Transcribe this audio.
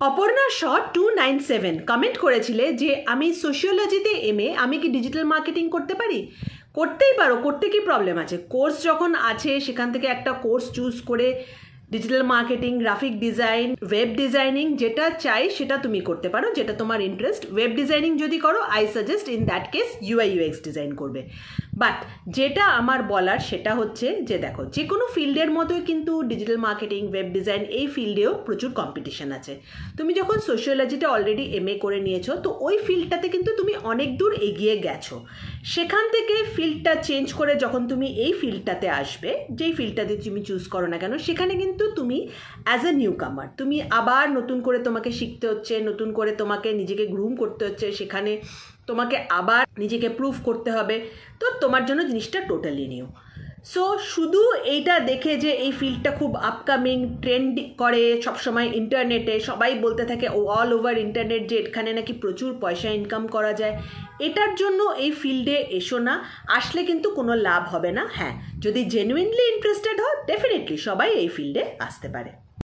অপর্ণা শ 297 comment করেছিলে যে আমি সোশিওলজিতে এমএ, আমি কি ডিজিটাল মার্কেটিং করতে পারি? করতেই পারো, করতে কি প্রবলেম আছে? কোর্স যখন আছে সেখান থেকে একটা কোর্স চুজ করে digital marketing, graphic design, web designing যেটা চাই সেটা তুমি করতে পারো, যেটা তোমার ইন্টারেস্ট। ওয়েব ডিজাইনিং যদি করো, I suggest in that case UI UX design করবে। বাট যেটা আমার বলার সেটা হচ্ছে যে দেখো, যে কোনো ফিল্ডের মতোই কিন্তু ডিজিটাল মার্কেটিং, ওয়েব ডিজাইন এই ফিল্ডেও প্রচুর কম্পিটিশন আছে। তুমি যখন সোশিওলজিতে অলরেডি এমএ করে নিয়েছো, তো ওই ফিল্ডটাতে কিন্তু তুমি অনেক দূর এগিয়ে গেছো। সেখান থেকে ফিল্ডটা চেঞ্জ করে যখন তুমি এই ফিল্ডটাতে আসবে, যেই ফিল্ডটাতে তুমি চুজ করো না কেন, সেখানে কিন্তু তুমি অ্যাজ এ নিউ কামার, তুমি আবার নতুন করে তোমাকে শিখতে হচ্ছে, নতুন করে তোমাকে নিজেকে গ্রুম করতে হচ্ছে, সেখানে তোমাকে আবার নিজেকে প্রুভ করতে হবে। তো তোমার জন্য জিনিসটা টোটালি নিউ। সো শুধু এইটা দেখে যে এই ফিল্ডটা খুব আপকামিং, ট্রেন্ড করে সবসময় ইন্টারনেটে, সবাই বলতে থাকে অল ওভার ইন্টারনেট যে এখানে নাকি প্রচুর পয়সা ইনকাম করা যায়, এটার জন্য এই ফিল্ডে এসো না। আসলে কিন্তু কোনো লাভ হবে না। হ্যাঁ, যদি জেনুইনলি ইন্টারেস্টেড হও, ডেফিনেটলি সবাই এই ফিল্ডে আসতে পারে।